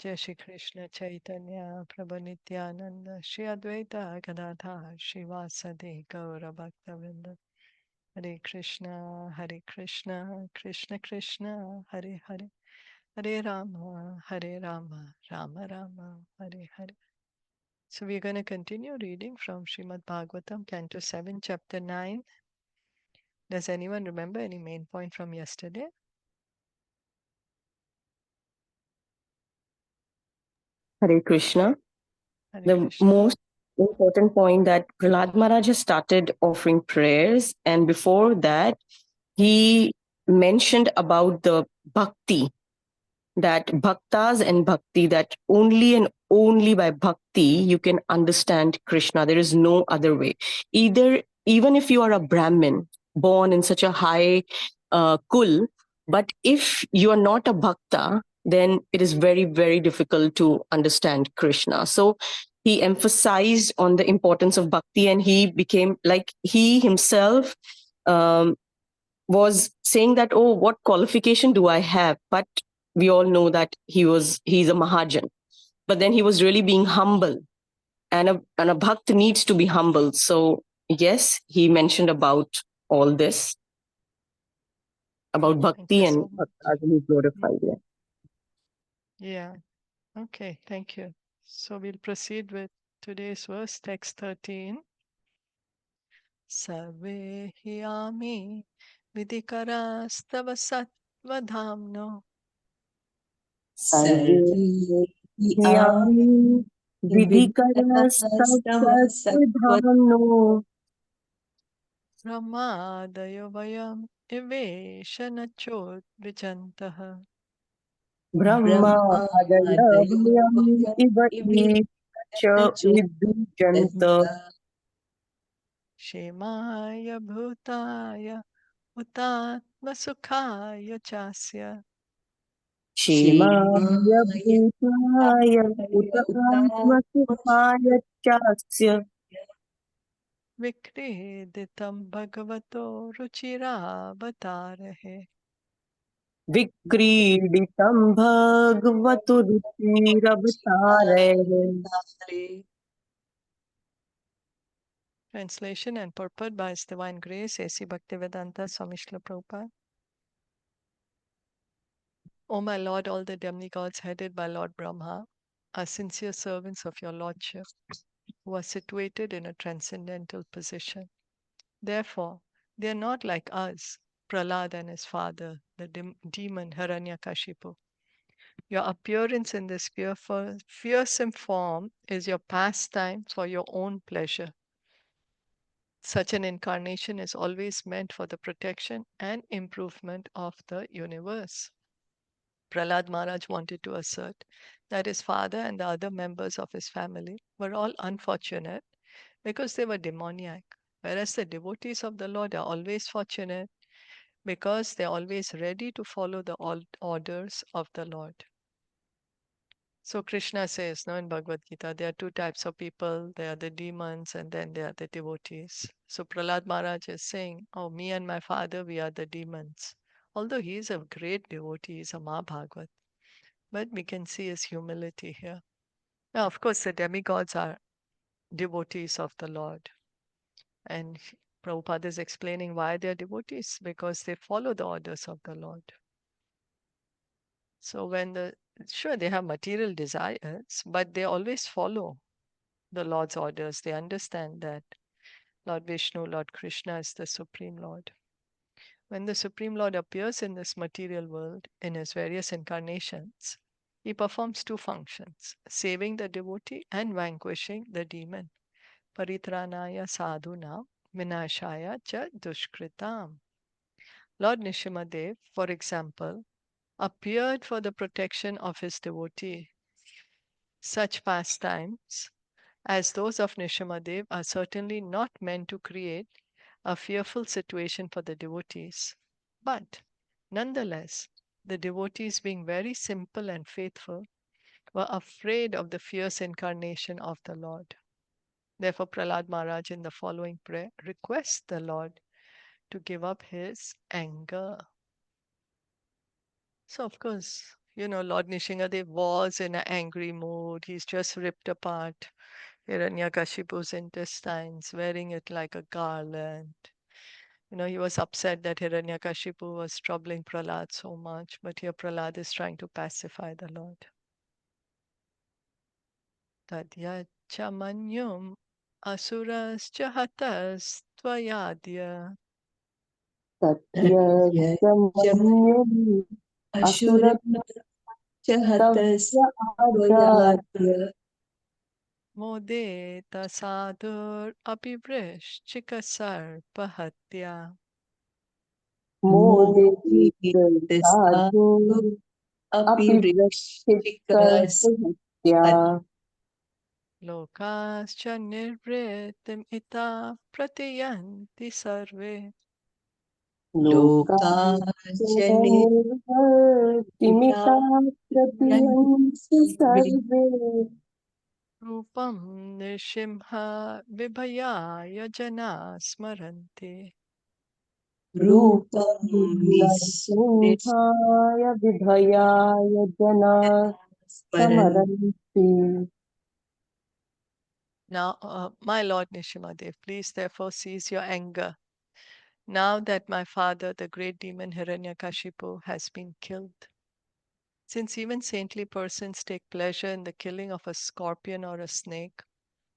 Jai Shri Krishna Chaitanya Prabhu Nityananda Shri Advaita Gadadhar Shivasadi Gaura Bhaktavinda Hare Krishna Krishna Krishna Hare Hare Hare Rama Rama Rama Hare Hare. So we're going to continue reading from Srimad Bhagavatam, Canto 7, Chapter 9. Does anyone remember any main point from yesterday? Hare Krishna. Hare The Krishna. most important point that Prahlāda Maharaj has started offering prayers, and before that, he mentioned about the bhakti, that bhaktas and bhakti, that only and only by bhakti you can understand Krishna. There is no other way. Even if you are a Brahmin born in such a high kul, but if you are not a bhakta, then it is very, very difficult to understand Krishna. So he emphasized on the importance of bhakti, and he became like he himself was saying that, oh, what qualification do I have? But we all know that he's a Mahajan. But then he was really being humble. And a bhakt needs to be humble. So yes, he mentioned about all this, about Thank bhakti you and so much. bhaktas who glorified. Yeah. Yeah. Okay. Thank you. So we'll proceed with today's verse, text 13. Sarve hiyami vidikarastav sattvadhamno Sarve Yami vidhikarastavadhamno Ramadayo vayam iveshana vijantaha Brahma Adayabhyam Ivati Cha Vidujanta Shemaya bhutaya utatma sukhaya chasya Shemaya Bhutaya Uttamamasukaya Chasya Vikriditam bhagavato ruchira bhatarahe. Vikriditam Bhagavatu Ruchiravatare. Translation and purport by His Divine Grace A.C. Bhaktivedanta Swami Srila Prabhupada. O my Lord, all the demigods headed by Lord Brahma are sincere servants of your Lordship, who are situated in a transcendental position. Therefore, they are not like us, Prahlāda and his father, the demon Hiranyakashipu. Your appearance in this fearsome form is your pastime for your own pleasure. Such an incarnation is always meant for the protection and improvement of the universe. Prahlāda Maharaj wanted to assert that his father and the other members of his family were all unfortunate because they were demoniac, whereas the devotees of the Lord are always fortunate because they're always ready to follow the orders of the Lord. So Krishna says, no, in Bhagavad Gita, there are two types of people. There are the demons and then there are the devotees. So Prahlāda Maharaj is saying, oh, me and my father, we are the demons. Although he is a great devotee, he is a Mahabhagat. But we can see his humility here. Now, of course, the demigods are devotees of the Lord. And Prabhupada is explaining why they are devotees, because they follow the orders of the Lord. So sure, they have material desires, but they always follow the Lord's orders. They understand that Lord Vishnu, Lord Krishna is the Supreme Lord. When the Supreme Lord appears in this material world in his various incarnations, he performs two functions, saving the devotee and vanquishing the demon. Paritranaya sadhuna vinashaya cha dushkritam. Lord Nṛsiṁhadeva, for example, appeared for the protection of his devotee. Such pastimes as those of Nṛsiṁhadeva are certainly not meant to create a fearful situation for the devotees. But nonetheless, the devotees, being very simple and faithful, were afraid of the fierce incarnation of the Lord. Therefore, Prahlāda Maharaj in the following prayer requests the Lord to give up his anger. So, of course, Lord Nrsiṁhadeva was in an angry mood. He's just ripped apart Hiranyakashipu's intestines, wearing it like a garland. He was upset that Hiranyakashipu was troubling Prahlāda so much, but here Prahlāda is trying to pacify the Lord. Tadyacha manyum asurascha hatas tvayadya Satyamanyam asuratavya modeta sadur apivrish sarpahatya. modita sadhu apivrashikasya Lokascha nirvritim ita pratiyanti sarve. lokasya pratiyanti sarve Rupam Nṛsiṁha vibhayaya jana smarante. रूपं नरसिंहाय विभयाय जना स्मरन्ति. Now, my Lord Nṛsiṁhadev, please therefore cease your anger. Now that my father, the great demon Hiranyakashipu, has been killed. Since even saintly persons take pleasure in the killing of a scorpion or a snake,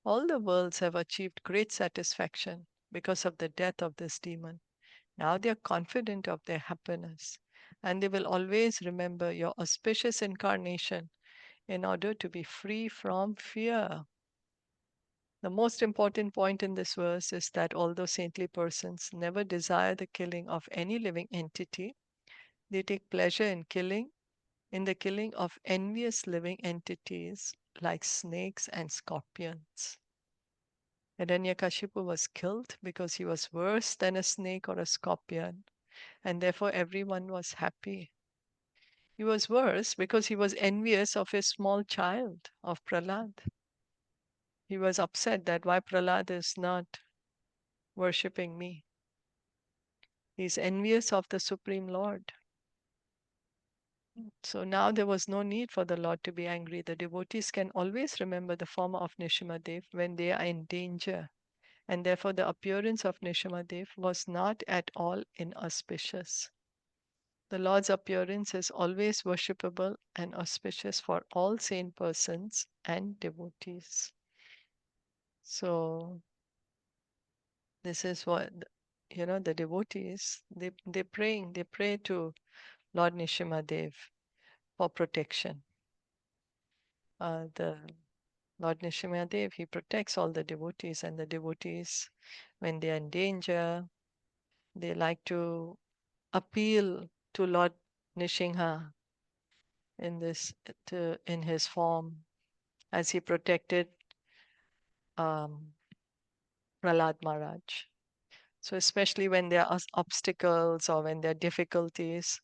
all the worlds have achieved great satisfaction because of the death of this demon. Now they are confident of their happiness, and they will always remember your auspicious incarnation in order to be free from fear. The most important point in this verse is that although saintly persons never desire the killing of any living entity, they take pleasure in the killing of envious living entities like snakes and scorpions. Hiranyakashipu was killed because he was worse than a snake or a scorpion, and therefore everyone was happy. He was worse because he was envious of his small child, of Prahlāda. He was upset that why Prahlāda is not worshipping me. He's envious of the Supreme Lord. So now there was no need for the Lord to be angry. The devotees can always remember the form of Nṛsiṁhadeva when they are in danger, and therefore the appearance of Nṛsiṁhadeva was not at all inauspicious. The Lord's appearance is always worshipable and auspicious for all sane persons and devotees. So this is what the devotees they pray to Lord Nṛsiṁhadeva for protection. The Lord Nṛsiṁhadeva, he protects all the devotees, and the devotees, when they are in danger, they like to appeal to Lord Nṛsiṁha in his form, as he protected um, Prahlāda Maharaj. So especially when there are obstacles or when there are difficulties,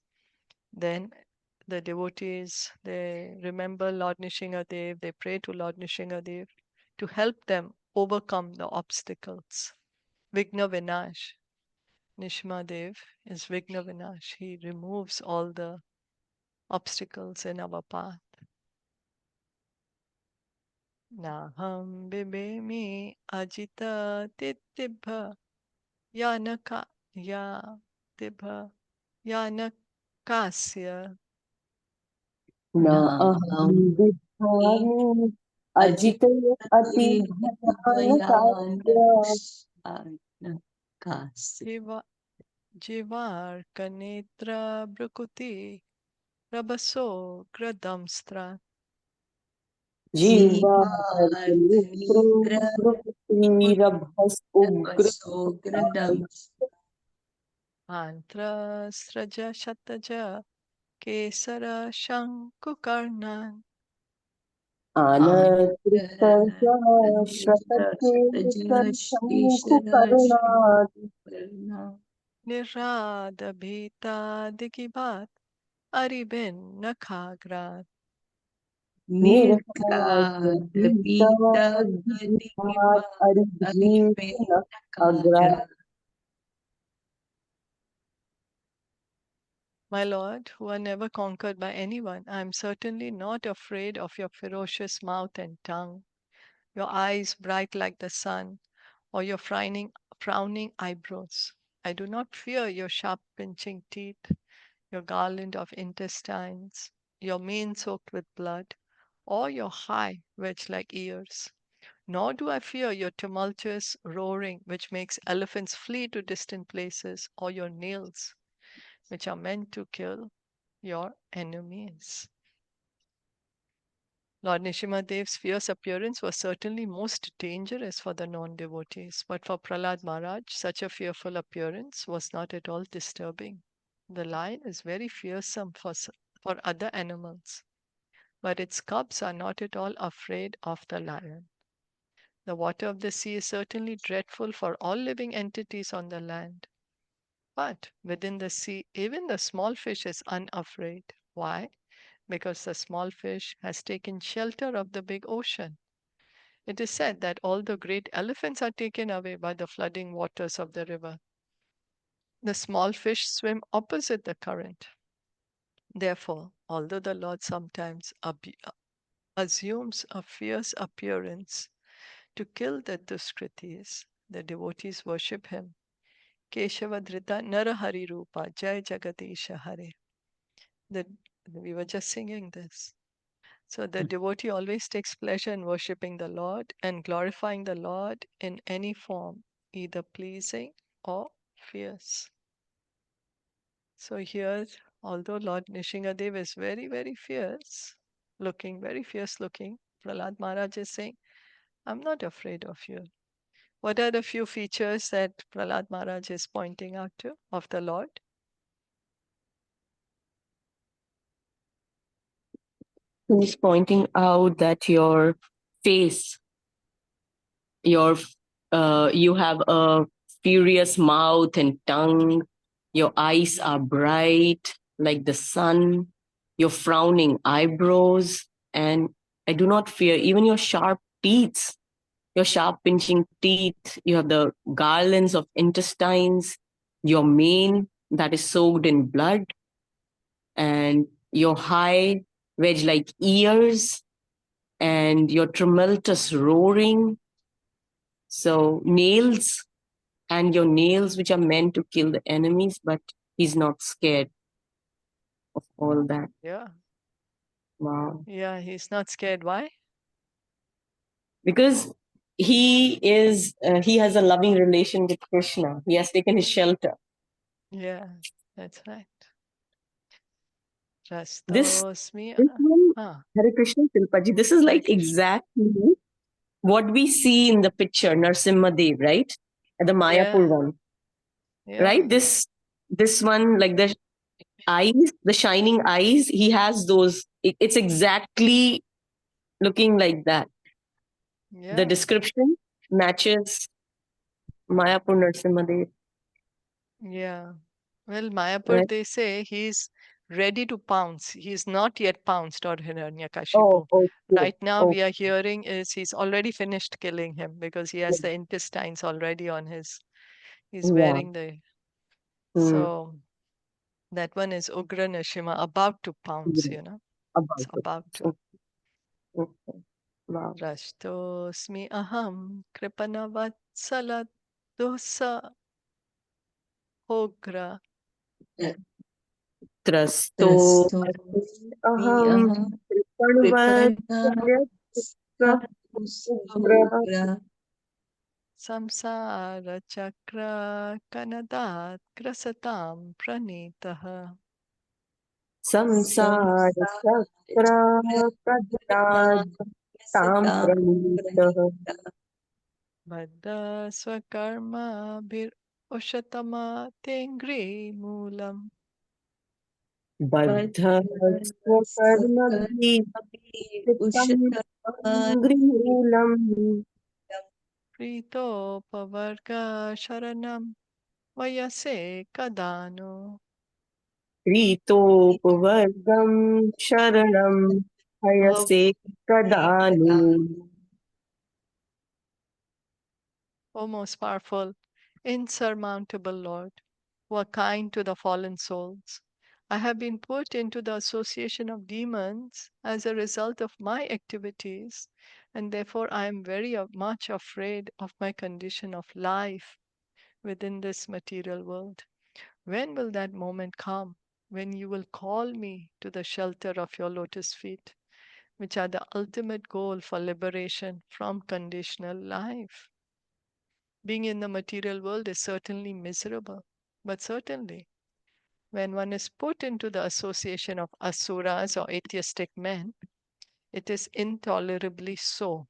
then the devotees, they remember Lord Nṛsiṁhadeva, they pray to Lord Nṛsiṁhadeva to help them overcome the obstacles. Vigna Vinash. Nṛsiṁhadeva is Vigna Vinash. He removes all the obstacles in our path. Naham bibemi ajita titibha yanaka ya tibha yanakasya. न अहं बिभ्रामि अजिते अति भयानकास्य Jivar kanetra brukuti rabaso gradamstra. जीवार्कनेत्रो भ्रुकुटीरभस उग्र Mantra sraja shataja kesara shankukarnan. आनतृतया श्रतकेसर शङ्कुकर्णात् Nirada bhita digibat aribin nakhagrat. निर्घातभीताद् अरिभीषण Agra. My lord, who are never conquered by anyone, I am certainly not afraid of your ferocious mouth and tongue, your eyes bright like the sun, or your frowning eyebrows. I do not fear your sharp pinching teeth, your garland of intestines, your mane soaked with blood, or your high wedge like ears. Nor do I fear your tumultuous roaring, which makes elephants flee to distant places, or your nails, which are meant to kill your enemies. Lord Nṛsiṁhadev's fierce appearance was certainly most dangerous for the non devotees, but for Prahlāda Maharaj, such a fearful appearance was not at all disturbing. The lion is very fearsome for other animals, but its cubs are not at all afraid of the lion. The water of the sea is certainly dreadful for all living entities on the land. But within the sea, even the small fish is unafraid. Why? Because the small fish has taken shelter of the big ocean. It is said that all the great elephants are taken away by the flooding waters of the river. The small fish swim opposite the current. Therefore, although the Lord sometimes assumes a fierce appearance to kill the Duskritis, the devotees worship him. Keshavadrita Narahari Rupa Jai Jagadisha Hare. The, we were just singing this. So the devotee always takes pleasure in worshipping the Lord and glorifying the Lord in any form, either pleasing or fierce. So here, although Lord Nṛsiṁhadeva is very, very fierce looking, very fierce looking, Prahlāda Maharaj is saying, I'm not afraid of you. What are the few features that Prahlāda Maharaj is pointing out to of the Lord? He's pointing out that your face, your you have a furious mouth and tongue, your eyes are bright like the sun, your frowning eyebrows, and I do not fear even your sharp teeth, your sharp pinching teeth. You have the garlands of intestines, your mane that is soaked in blood, and your high wedge like ears, and your tumultuous roaring. So, nails, and your nails, which are meant to kill the enemies, but he's not scared of all that. Yeah. Wow. Yeah, he's not scared. Why? Because he has a loving relation with Krishna. He has taken his shelter. Yeah, that's right. This Rastosmi. this one, Ah, Hare Krishna Tilpaji, this is Hare like Krishna. exactly what we see in the picture, Nṛsiṁhadev, right? At the Mayapur Yeah, one, right? yeah, This one, like the eyes, the shining eyes, he has those. It's exactly looking like that. The yeah, description matches Mayapur Nrsimhadev, yeah. Well, Mayapur, right? they say he's ready to pounce. He's not yet pounced on Oh, Hiranyakashipu. okay. Right now, Oh, we are hearing is he's already finished killing him because he has the intestines already on his. He's yeah. wearing the. Hmm. So that one is Ugra Nrsimha, about to pounce, Yeah. you know. It's About it. about to. Okay. Okay. Wow. Rastosmi aham kripanavatsalat dosa ogra. Trasto त्रस्तोऽस्मि aham अहं kripanvatsya ugraha कृपणः Samsara chakra kanadat krasatam pranitaha. samsara chakra kadad tam pranitah Baddha swakarma bir ushatama tengri mulam. baddha swakarmabhi chitam angrihulam Prito pavarga sharanam vayase kadano. प्रीतोपवर्गं शरणं हयसे कदानु. O most powerful, insurmountable Lord, who are kind to the fallen souls, I have been put into the association of demons as a result of my activities, and therefore I am very much afraid of my condition of life within this material world. When will that moment come when you will call me to the shelter of your lotus feet, which are the ultimate goal for liberation from conditional life? Being in the material world is certainly miserable, but certainly when one is put into the association of asuras or atheistic men, it is intolerably so.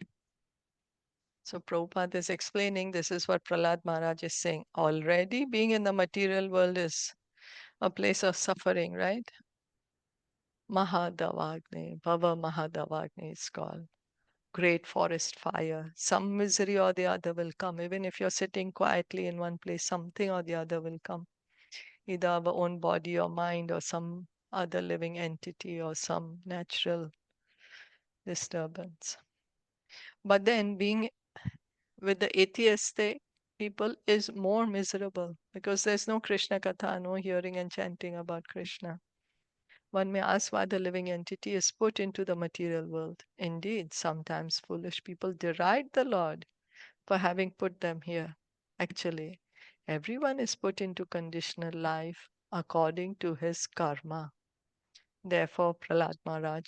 So Prabhupada is explaining this is what Prahlāda Maharaj is saying. Already being in the material world is a place of suffering, right? Mahadavagni, Bhava Mahadavagni is called. Great forest fire. Some misery or the other will come. Even if you're sitting quietly in one place, something or the other will come. Either our own body or mind or some other living entity or some natural disturbance. But then being with the atheistic people is more miserable because there's no Krishna Katha, no hearing and chanting about Krishna. One may ask why the living entity is put into the material world. Indeed, sometimes foolish people deride the Lord for having put them here. Actually, everyone is put into conditional life according to his karma. Therefore, Prahlāda Maharaj,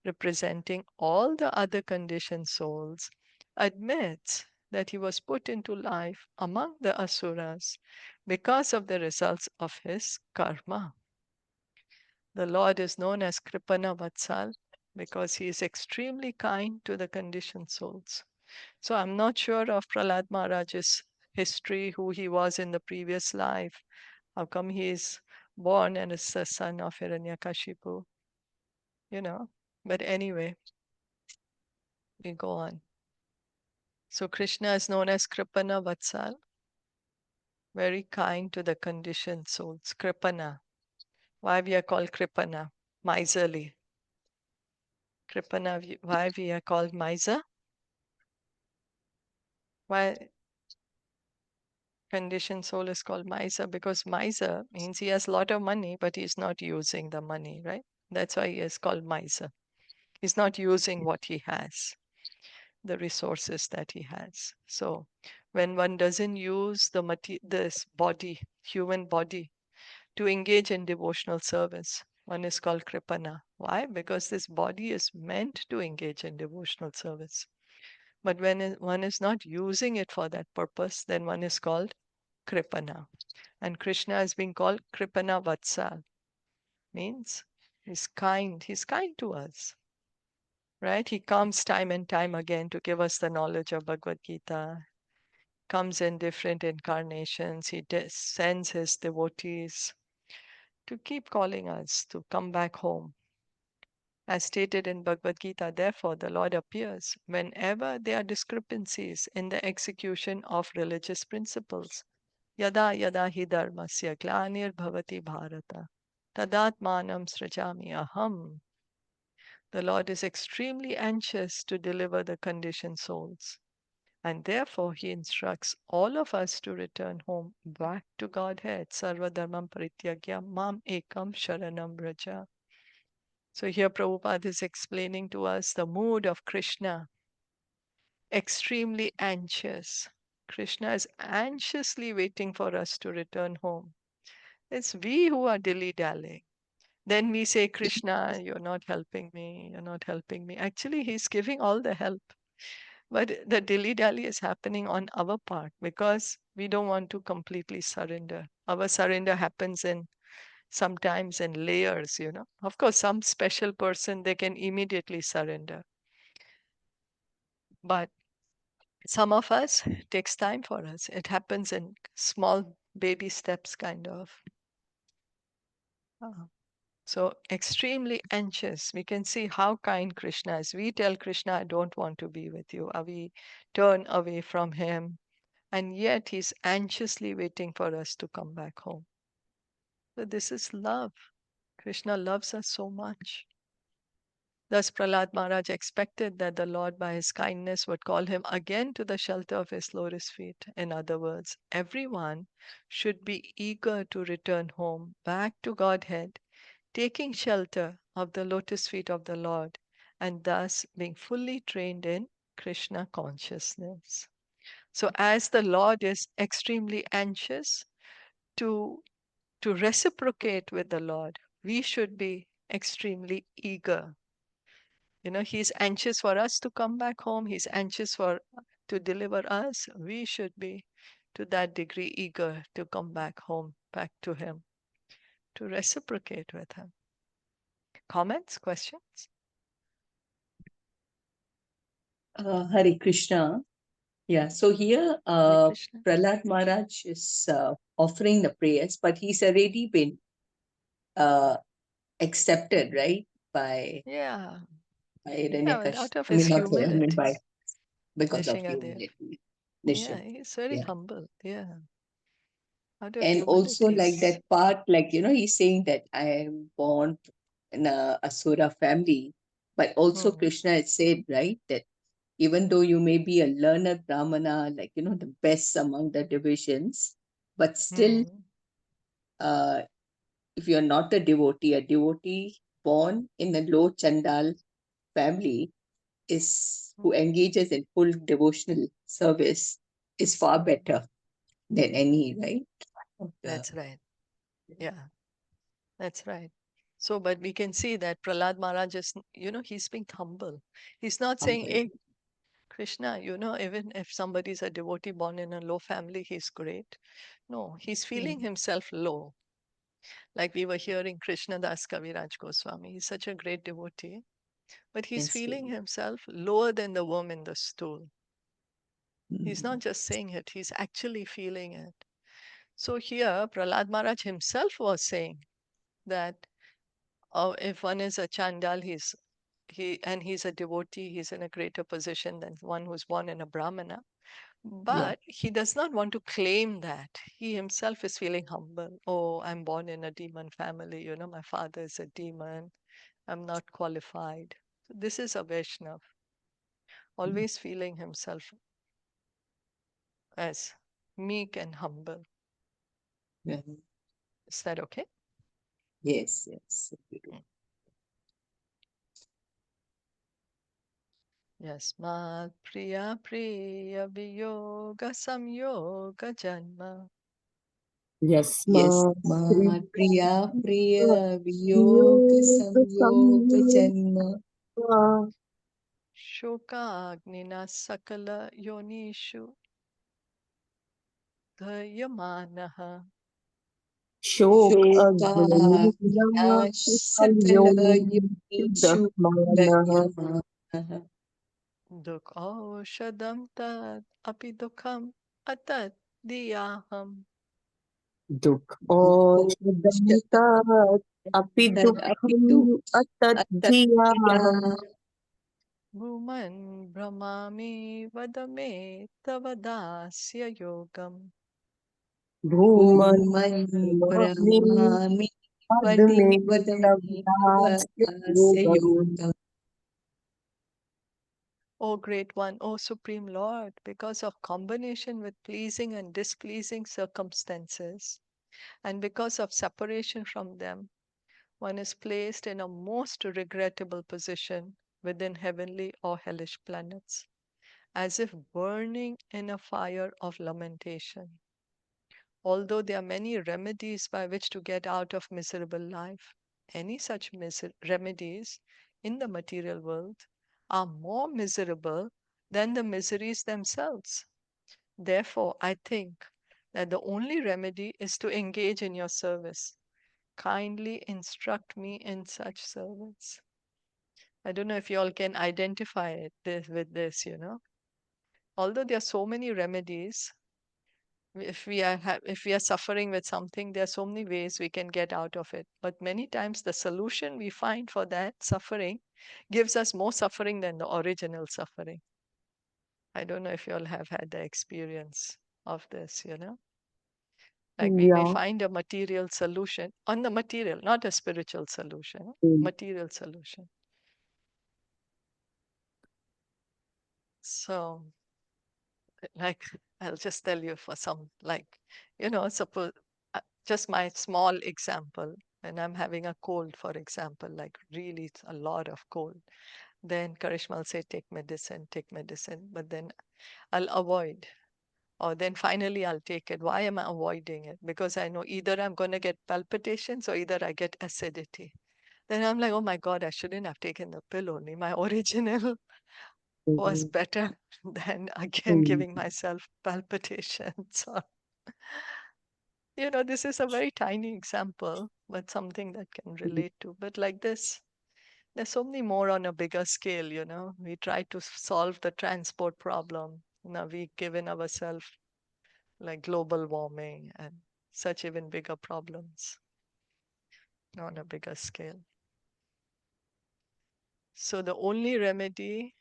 representing all the other conditioned souls, admits that he was put into life among the asuras because of the results of his karma. The Lord is known as Kripana Vatsal because he is extremely kind to the conditioned souls. So I'm not sure of Prahlāda Maharaj's history, who he was in the previous life, how come he is born and is the son of Hiranyakashipu, you know. But anyway, we go on. So Krishna is known as Kripana Vatsal, very kind to the conditioned souls. Kripana. Why we are called Kripana? Miserly. Kripana, why we are called miser? Why conditioned soul is called miser? Because miser means he has a lot of money, but he's not using the money, right? That's why he is called miser. He's not using what he has, the resources that he has. So when one doesn't use this body, human body, to engage in devotional service, one is called Kripana. Why? Because this body is meant to engage in devotional service. But when one is not using it for that purpose, then one is called Kripana. And Krishna is being called Kripana Vatsal. Means he's kind to us. Right? He comes time and time again to give us the knowledge of Bhagavad Gita. Comes in different incarnations. He sends his devotees to keep calling us to come back home. As stated in Bhagavad Gita, therefore, the Lord appears whenever there are discrepancies in the execution of religious principles. Yada yada hi dharmasya glanir bhavati bharata tadatmanam srajami aham. The Lord is extremely anxious to deliver the conditioned souls, and therefore he instructs all of us to return home back to Godhead. Sarva dharmam parityagya mam ekam sharanam vraja. So here Prabhupada is explaining to us the mood of Krishna, extremely anxious. Krishna is anxiously waiting for us to return home. It's we who are dilly-dallying. Then we say, Krishna, you're not helping me, you're not helping me. Actually, he's giving all the help. But the dilly-dally is happening on our part because we don't want to completely surrender. Our surrender happens in sometimes in layers, you know. Of course, some special person, they can immediately surrender. But some of us, it takes time for us. It happens in small baby steps, kind of. So extremely anxious. We can see how kind Krishna is. We tell Krishna, I don't want to be with you. We turn away from him. And yet he's anxiously waiting for us to come back home. So this is love. Krishna loves us so much. Thus Prahlāda Maharaj expected that the Lord by his kindness would call him again to the shelter of his lotus feet. In other words, everyone should be eager to return home, back to Godhead, taking shelter of the lotus feet of the Lord, and thus being fully trained in Krishna consciousness. So, as the Lord is extremely anxious to, to reciprocate with the Lord, we should be extremely eager. He's anxious for us to come back home. He's anxious to deliver us. We should be to that degree eager to come back home, back to Him, to reciprocate with Him. Comments, questions? Hare Krishna. Yeah, so here Hare Krishna. Prahlāda Maharaj is offering the prayers, but he's already been accepted, right? By Yeah, but Hiranyakash. out of I his mean, not I mean humility, by because of Nṛsiṁhadeva. humility. Yeah, Nishim. he's very Yeah. humble. Yeah, out of And also humility. like that part, like he's saying that I am born in a Asura family, but also Hmm. Krishna had said, right, that even though you may be a learned Brahmana, like the best among the divisions, but still, Hmm. uh, if you're not a devotee born in a low Chandal family is who Hmm. engages in full devotional service is far Hmm. better than any, right? Of the That's right. Yeah, that's right. So, but we can see that Prahlad Maharaj is, he's being humble. He's not saying, humble. hey, Krishna, even if somebody's a devotee born in a low family, he's great. No, he's Yeah. feeling himself low. Like we were hearing Krishna Das Kaviraj Goswami. He's such a great devotee, but he's Yes. feeling himself lower than the worm in the stool. He's Mm. not just saying it, he's actually feeling it. So here, Prahlad Maharaj himself was saying that if one is a Chandal, he's a devotee, he's in a greater position than one who's born in a Brahmana. Yeah. But he does not want to claim that. He himself is feeling humble. Oh, I'm born in a demon family. My father is a demon. I'm not qualified. So this is a Vaishnav, Mm. always feeling himself as meek and humble. Yeah. Is that okay? Yes, yes. Mm. Yasmat priya priya viyoga samyoga janma. Yes, Yes, ma. ma priya priya viyoga samyoga janma. Shokagnina sakala yonishu dhyamanaha. Shok Shoka agni sakala yonishu dayama. Duk aushadam tad api dukham atat diyaham. duk oshadamtat api Tad dukham apitu atadhyayah Bhuman brahmami vadame tavadasya yogam. bhuman Bhuman mami Brahmami padme Vadime Vadame tavadasya Vadasya yogam. Yoga. O Great One, O Supreme Lord, because of combination with pleasing and displeasing circumstances, and because of separation from them, one is placed in a most regrettable position within heavenly or hellish planets, as if burning in a fire of lamentation. Although there are many remedies by which to get out of miserable life, any such remedies in the material world are more miserable than the miseries themselves. Therefore, I think that the only remedy is to engage in your service. Kindly instruct me in such service. I don't know if you all can identify with this. Although there are so many remedies, if we are suffering with something, there are so many ways we can get out of it. But many times the solution we find for that suffering gives us more suffering than the original suffering. I don't know if you all have had the experience of this. Like we may Yeah. find a material solution on the material, not a spiritual solution, Mm. material solution. So, like, I'll just tell you for some, like, suppose just my small example. When I'm having a cold, for example, like really it's a lot of cold, then Karishma will say, take medicine, but then I'll avoid. Or then finally I'll take it. Why am I avoiding it? Because I know either I'm going to get palpitations or either I get acidity. Then I'm like, oh my God, I shouldn't have taken the pill only. My original was Mhm. better than again Mhm. giving myself palpitations. This is a very tiny example, but something that can relate to. But like this, there's so many more on a bigger scale. We try to solve the transport problem. Now we've given ourselves like global warming and such even bigger problems on a bigger scale. So the only remedy,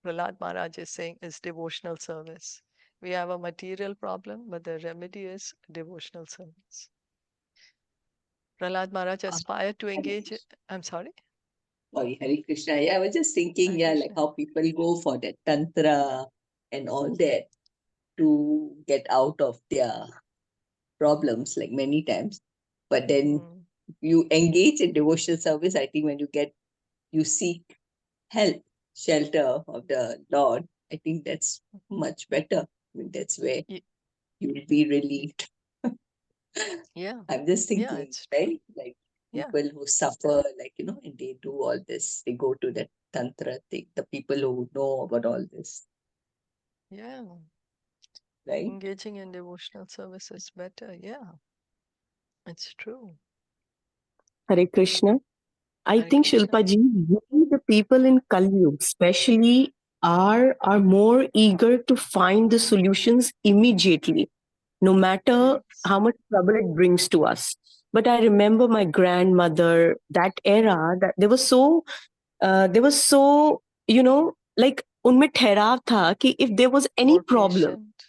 Prahlāda Maharaj is saying, is devotional service. We have a material problem, but the remedy is devotional service. Prahlāda Maharaj Uh, aspired to Hare engage. Krishna. I'm sorry, Sorry, Hare Krishna. Yeah, I was just thinking, Hare yeah, like Krishna. how people go for that tantra and all that to get out of their problems, like many times. But then Mm, you engage in devotional service, I think when you seek help, shelter of the Lord, I think that's much better. I mean, that's where y- you will be relieved. yeah, I'm just yeah, thinking, it's true. right? Like Yeah, people who suffer, like, and they do all this, they go to that tantra thing, the people who know about all this, yeah. right? Engaging in devotional service is better. Yeah, it's true. Hare Krishna. I Hare think Krishna. Shilpa ji, we the people in Kali Yuga especially are more eager to find the solutions immediately, no matter Yes. how much trouble it brings to us. But I remember my grandmother, that era, that they were so, like उनमें ठहराव था कि if there was any More problem, patient.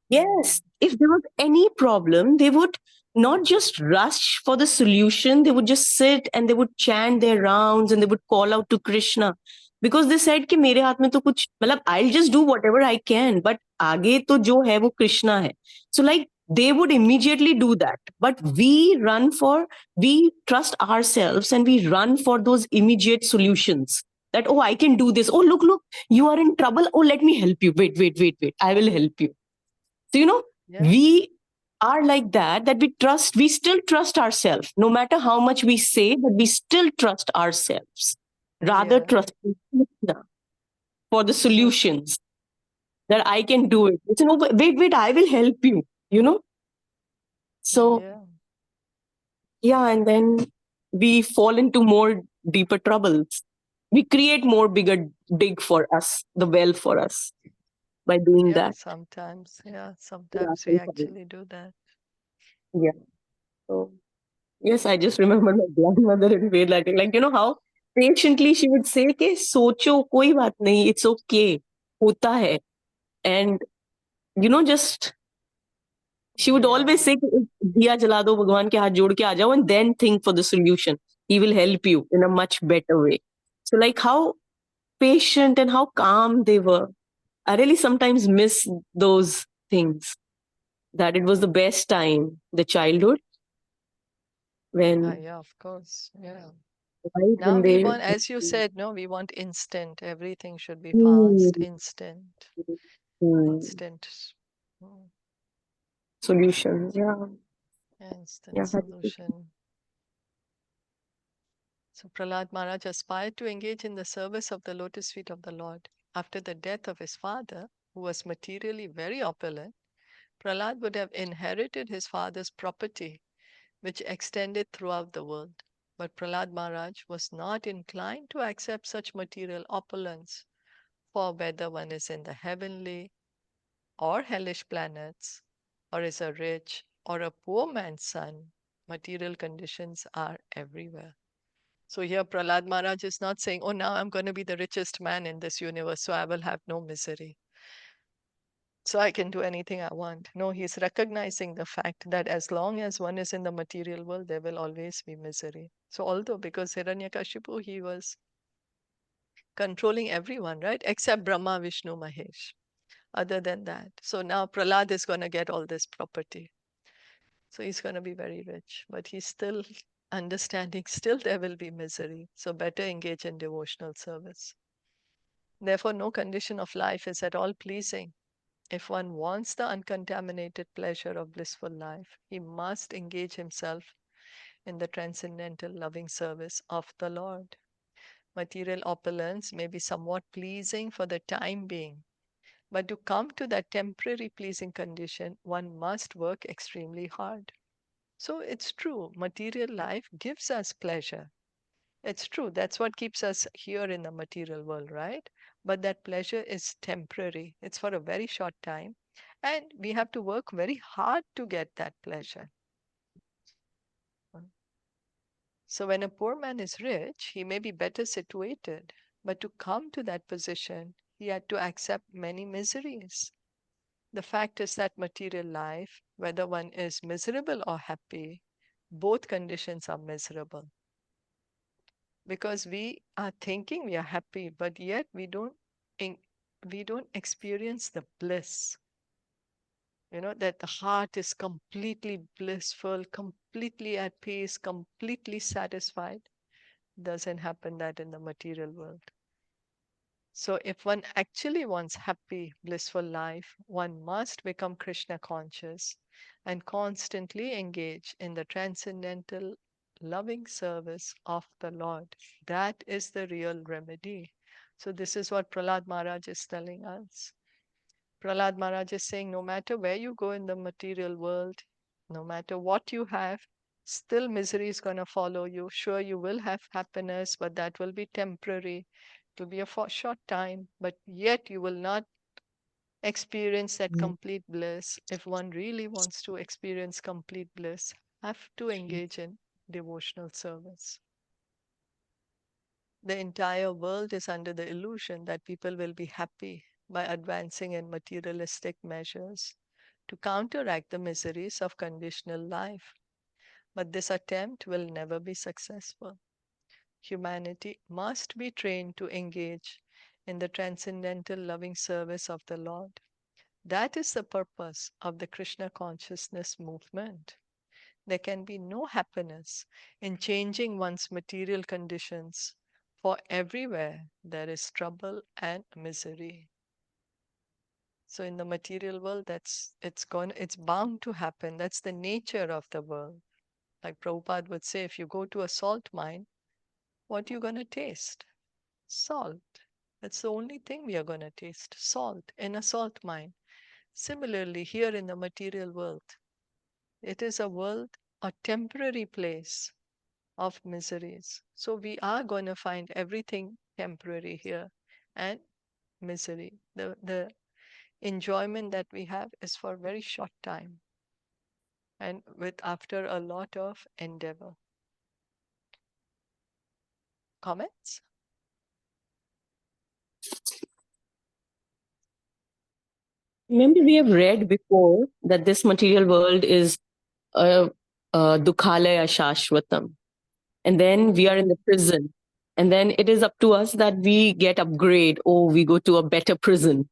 yes, if there was any problem, they would not just rush for the solution, they would just sit and they would chant their rounds and they would call out to Krishna. Because they said कि मेरे हाथ में तो कुछ मतलब I'll just do whatever I can, but आगे तो जो है वो Krishna है. So like they would immediately do that. But we trust ourselves and we run for those immediate solutions. That, oh, I can do this. Oh, look, you are in trouble. Oh, let me help you. Wait. I will help you. So, Yeah. we are like that we still trust ourselves, no matter how much we say, but we still trust ourselves, rather Yeah. trusting Krishna for the So true. solutions that I can do it. It's, no, wait, I will help you. So, Yeah. yeah, and then we fall into more deeper troubles. We create more bigger dig for us, the well for us by doing Yeah. that. Sometimes. Yeah. Yeah, Sometimes we actually do that. yeah. So, yes, I just remember my grandmother in way like how patiently she would say कि सोचो कोई बात नहीं, it's okay, होता है. And just she would always Yeah. say कि दिया जला दो भगवान के हाथ जोड़ के आ जाओ and then think for the solution. He will help you in a much better way. So like how patient and how calm they were. I really sometimes miss those things. That it was the best time, the childhood, when Yeah, of course. Yeah. right Now when we they want, as you said, no, we want instant. Everything should be Hmm. fast, instant, Hmm. instant, mm, Solutions. Yeah. instant Yeah. solution. So Prahlad Maharaj aspired to engage in the service of the lotus feet of the Lord. After the death of his father, who was materially very opulent, Prahlad would have inherited his father's property, which extended throughout the world. But Prahlad Maharaj was not inclined to accept such material opulence, for whether one is in the heavenly or hellish planets, or is a rich or a poor man's son, material conditions are everywhere. So here Prahlad Maharaj is not saying, oh, now I'm going to be the richest man in this universe, so I will have no misery. So I can do anything I want. No, he's recognizing the fact that as long as one is in the material world, there will always be misery. So although because Hiranyakashipu, he was controlling everyone, right? Except Brahma, Vishnu, Mahesh. Other than that. So now Prahlad is going to get all this property. So he's going to be very rich, but he's still understanding, still there will be misery. So better engage in devotional service. Therefore, no condition of life is at all pleasing. If one wants the uncontaminated pleasure of blissful life, he must engage himself in the transcendental loving service of the Lord. Material opulence may be somewhat pleasing for the time being, but to come to that temporary pleasing condition, one must work extremely hard. So it's true, material life gives us pleasure. It's true, that's what keeps us here in the material world, right? But that pleasure is temporary, it's for a very short time, and we have to work very hard to get that pleasure. So when a poor man is rich, he may be better situated, but to come to that position, he had to accept many miseries. The fact is that material life, whether one is miserable or happy, both conditions are miserable. Because we are thinking we are happy, but yet we don't experience the bliss. That the heart is completely blissful, completely at peace, completely satisfied. Doesn't happen that in the material world. So if one actually wants happy, blissful life, one must become Krishna conscious and constantly engage in the transcendental loving service of the Lord. That is the real remedy. So this is what Prahlāda Maharaj is telling us. Prahlāda Maharaj is saying, no matter where you go in the material world, no matter what you have, still misery is going to follow you. Sure, you will have happiness, but that will be temporary. It will be a short time, but yet you will not experience that complete bliss. If one really wants to experience complete bliss, have to engage in devotional service. The entire world is under the illusion that people will be happy by advancing in materialistic measures to counteract the miseries of conditional life. But this attempt will never be successful. Humanity must be trained to engage in the transcendental loving service of the Lord. That is the purpose of the Krishna consciousness movement. There can be no happiness in changing one's material conditions, for everywhere there is trouble and misery. So in the material world, it's bound to happen. That's the nature of the world. Like Prabhupada would say, if you go to a salt mine, what are you going to taste? Salt. That's the only thing we are going to taste, salt in a salt mine. Similarly, here in the material world, it is a temporary place of miseries. So we are going to find everything temporary here and misery. The enjoyment that we have is for a very short time and after a lot of endeavor. Comments? Remember, we have read before that this material world is dukhalaya shashvatam. And then we are in the prison. And then it is up to us that we get upgrade or we go to a better prison.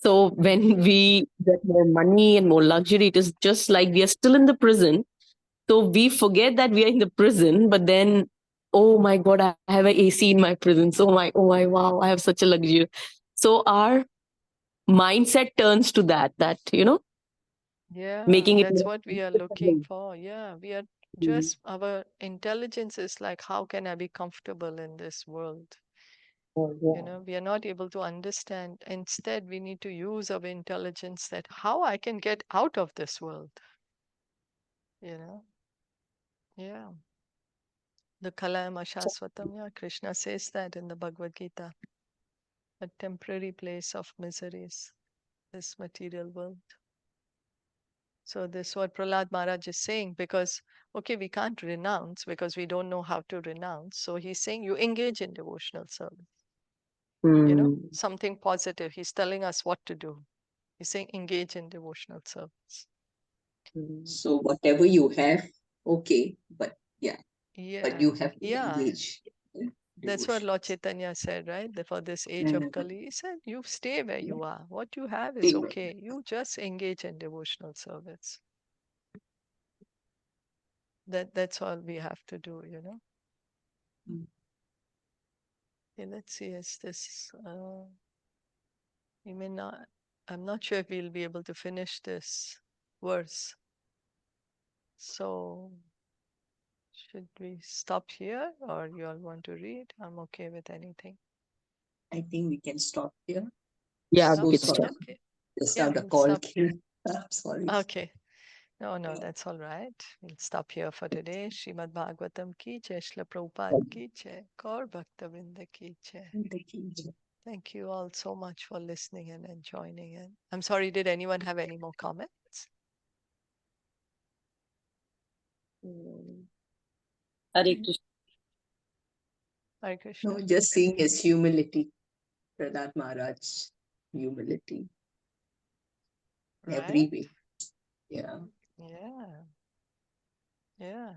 So when we get more money and more luxury, it is just like we are still in the prison. So we forget that we are in the prison, but then, oh my God, I have an AC in my prison. So oh my, wow, I have such a luxury. So our mindset turns to that, Yeah, making it. that's what we are looking for. Yeah, we are just, our intelligence is like, how can I be comfortable in this world? We are not able to understand. Instead, we need to use our intelligence that how I can get out of this world. Yeah. The Kalayam Ashasvatam, yeah, Krishna says that in the Bhagavad Gita. A temporary place of miseries, this material world. So this is what Prahlāda Maharaj is saying, because, okay, we can't renounce because we don't know how to renounce. So he's saying you engage in devotional service. Something positive. He's telling us what to do. He's saying engage in devotional service. So whatever you have, okay, but but you have to Yeah. engage. That's what Lord Chaitanya said, right? For this age of Kali, he said, you stay where you are. What you have is okay. You just engage in devotional service. That's all we have to do, you know. Mm. Okay, let's see. Is this? We may not. I'm not sure if we'll be able to finish this verse. So, should we stop here, or you all want to read? I'm okay with anything. I think we can stop here. Yeah, So we can sorry. stop. Okay. Just Yeah, now the we'll call stop. came. Sorry. Okay. No, that's all right. We'll stop here for today. Srimad Bhagavatam ki jai, Srila Prabhupada ki jai, Gaur Bhaktavinda ki jai. Thank you all so much for listening and joining in. I'm sorry, did anyone have any more comments? Hare Krishna. Hare Krishna. No, just seeing his humility, Prahlāda Maharaj, humility every Right? way. Yeah. Yeah. Yeah.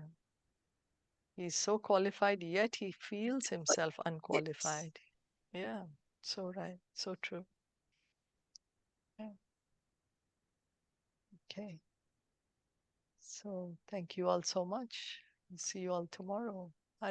He's so qualified, yet he feels himself Yes. unqualified. Yeah. So right. So true. Yeah. Okay. So thank you all so much. See you all tomorrow.